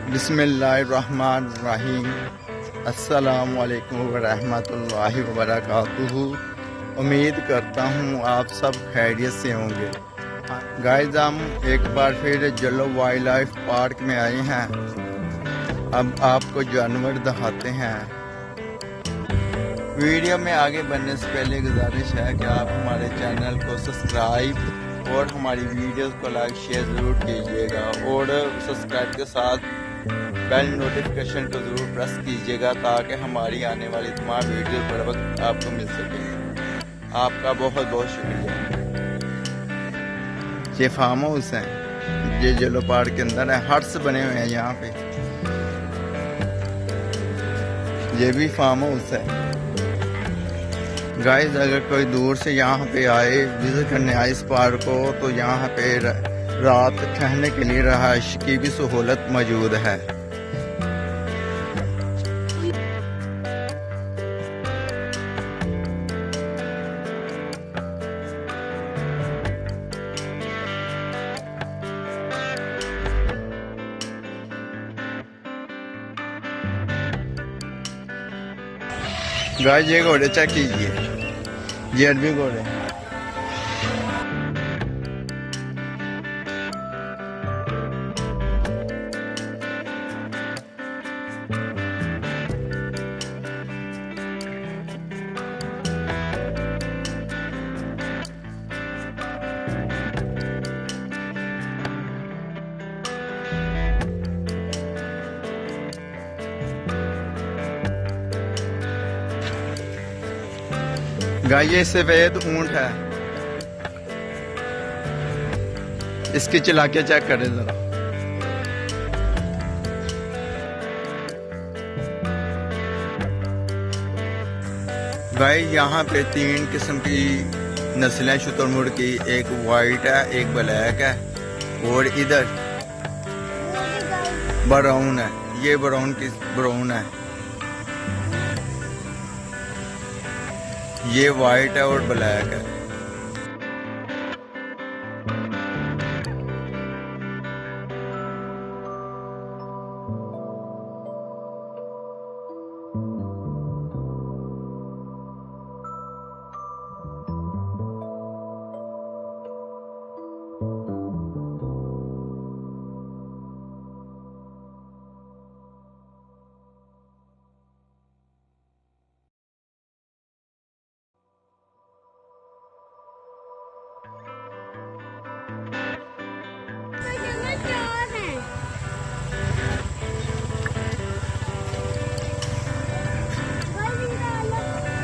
बिस्मिल्लाहिर्रहमानिर्रहीम। अस्सलामुअलैकुम वरहमतुल्लाहि वबरकातुहू। उम्मीद करता हूँ आप सब खैरियत से होंगे। गाइस, हम एक बार फिर जलो वाइल्ड लाइफ पार्क में आए हैं। अब आपको जानवर दिखाते हैं। वीडियो में आगे बढ़ने से पहले गुजारिश है कि आप हमारे चैनल को सब्सक्राइब और हमारी वीडियोस को लाइक शेयर ज़रूर कीजिएगा और सब्सक्राइब के साथ बेल नोटिफिकेशन को ज़रूर प्रेस कीजिएगा ताकि हमारी आने वाली तमाम वीडियो बर वक्त आपको मिल सके। आपका बहुत बहुत शुक्रिया। ये फार्म हाउस है, ये जलो पार्क के अंदर है। हट्स बने हुए हैं यहाँ पे। ये भी फार्म हाउस है। गाइस, अगर कोई दूर से यहाँ पे आए, विजिट करने आए इस पार्क को, तो यहाँ पे रात ठहरने के लिए रहायश की भी सहूलत मौजूद है। गाइस, ये घोड़े चेक कीजिए, ये अरबी घोड़े। गाइस, ये सफेद ऊंट है। इसकी चला के चेक करें जरा। गाइस, यहाँ पे 3 किस्म की नस्लें शुतुरमुर्ग की, एक वाइट है, एक ब्लैक है और इधर ब्राउन है। ये ब्राउन है, ये वाइट है और ब्लैक है।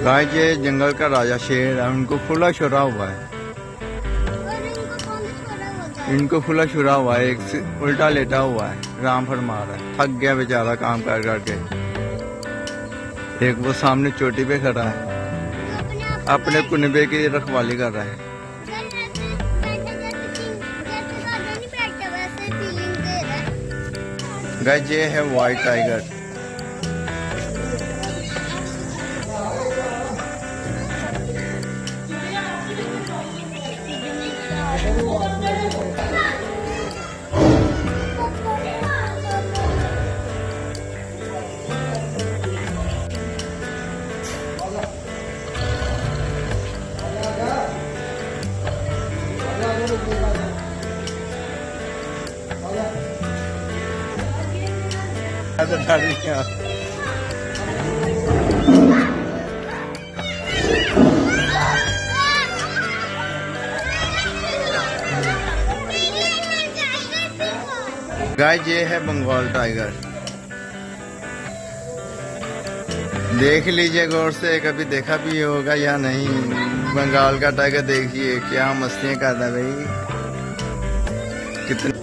गाइस, ये जंगल का राजा शेर है। उनको खुला शुरा हुआ है। इनको खुला शुरा हुआ है। एक उल्टा लेटा हुआ है, राम फरमा रहा है। थक गया बेचारा काम कर करके। एक वो सामने चोटी पे खड़ा है, अपने कुनबे की रखवाली कर रहा है। गाइस, ये है व्हाइट टाइगर। गाइस, ये है बंगाल टाइगर। देख लीजिए गौर से, कभी देखा भी होगा या नहीं। बंगाल का टाइगर देखिए क्या मस्तियां कर रहा है भाई, कितने।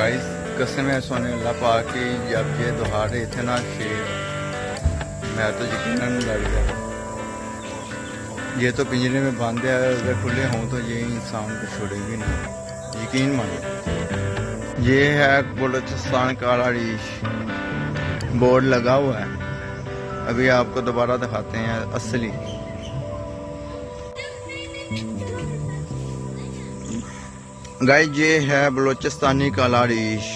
गाइस कसम है सोने अल्लाह पाक की, जब ये दोहार रहे थे ना शेर, मैं तो यकीनन लड़ गया। ये तो पिंजरे में बंद है, अगर खुले हों तो ये इंसान को छोड़ेगी नहीं, यकीन मानो। ये है बलूचिस्तान काला रीछ, बोर्ड लगा हुआ है। अभी आपको दोबारा दिखाते हैं असली। गाइस ये है बलूचिस्तानी काला रीछ।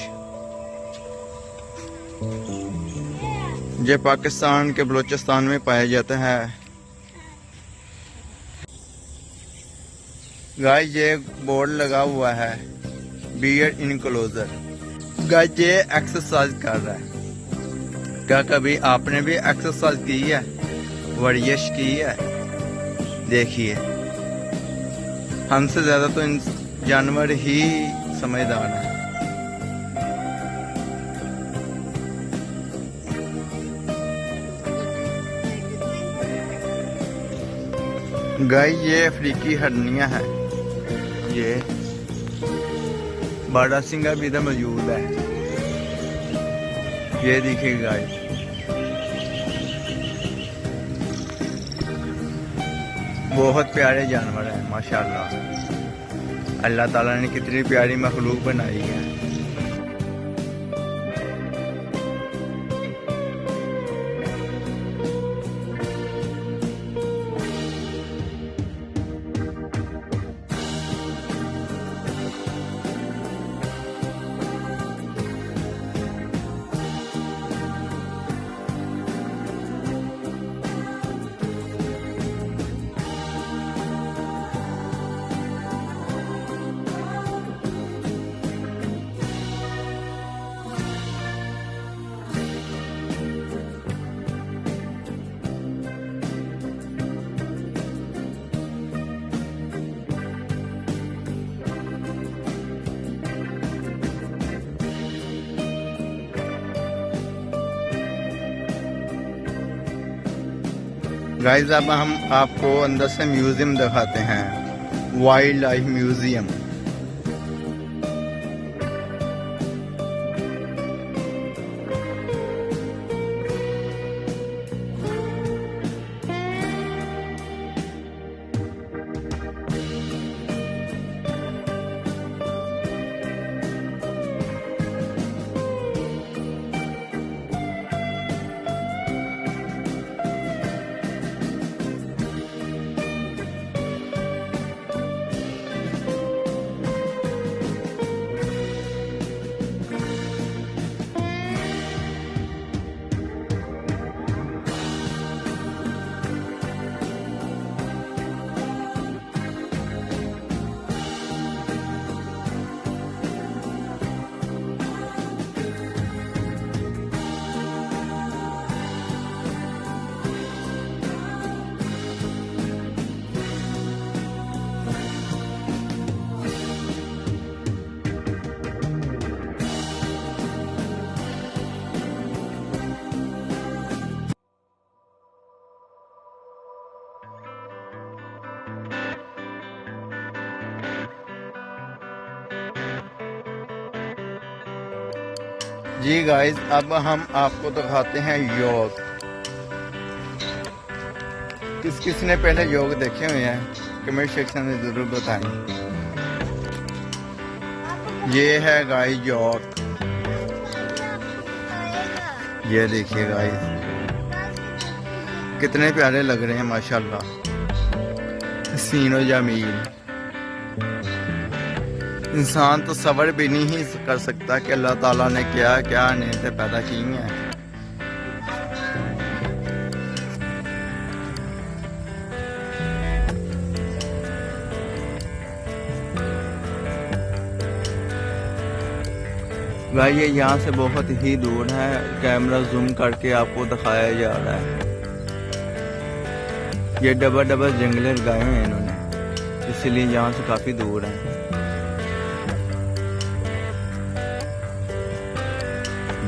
ये पाकिस्तान के बलूचिस्तान में पाया जाता है। गाइस ये बोर्ड लगा हुआ है बियर्ड इनक्लोजर। गाइस ये एक्सरसाइज कर रहा है। क्या कभी आपने भी एक्सरसाइज की है, वर्जिश की है? देखिए हमसे ज्यादा तो जानवर ही समझदार है। गाय ये अफ्रीकी हरनिया है। ये बारहसिंगा भी इधर मौजूद है। ये देखिए गाय, बहुत प्यारे जानवर हैं माशाल्लाह। अल्लाह ताला ने कितनी प्यारी मखलूक बनाई है। गाइस अब हम आपको अंदर से म्यूजियम दिखाते हैं, वाइल्ड लाइफ म्यूजियम। जी गाइस अब हम आपको दिखाते हैं योग। किस ने पहले योग देखे हुए हैं कमेंट सेक्शन में जरूर बताएं। ये है गाइस योग। ये देखिए गाइस कितने प्यारे लग रहे हैं माशाल्लाह, हसीनो जमील। इंसान तो सब्र भी नहीं कर सकता कि अल्लाह ताला ने क्या क्या नेमतें पैदा की हैं। भाई ये यहाँ से बहुत ही दूर है, कैमरा जूम करके आपको दिखाया जा रहा है। ये डबल जंगले लगाए हुए हैं इन्होंने, इसलिए यहाँ से काफी दूर है।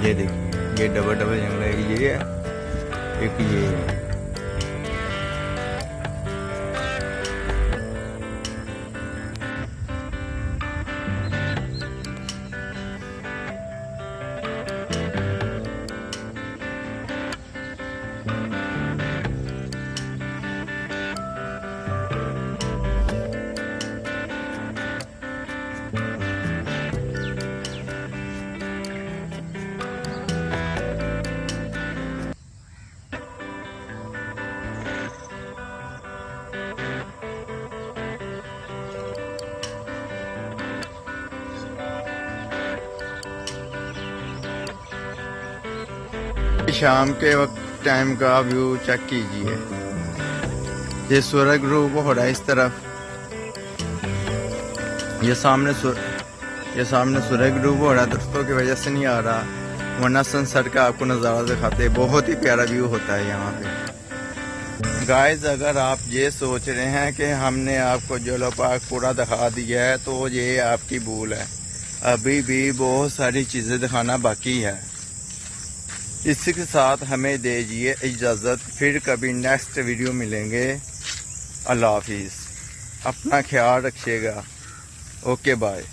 ये देखिए ये डबल जंगल है, ये है एक ये है। शाम के वक्त टाइम का व्यू चेक कीजिए। ये सूरज ग्रुप हो रहा है इस तरफ, ये सामने सूरज ग्रुप हो रहा है, दोस्तों की वजह से नहीं आ रहा, वरना सनसेट का आपको नज़ारा दिखाते हैं। बहुत ही प्यारा व्यू होता है यहाँ पे। गाइस, अगर आप ये सोच रहे हैं कि हमने आपको जोलो पार्क पूरा दिखा दिया है तो ये आपकी भूल है, अभी भी बहुत सारी चीज़ें दिखाना बाकी है। इसी के साथ हमें दीजिए इजाज़त, फिर कभी नेक्स्ट वीडियो मिलेंगे। अल्लाह हाफिज़, अपना ख्याल रखिएगा। Okay bye.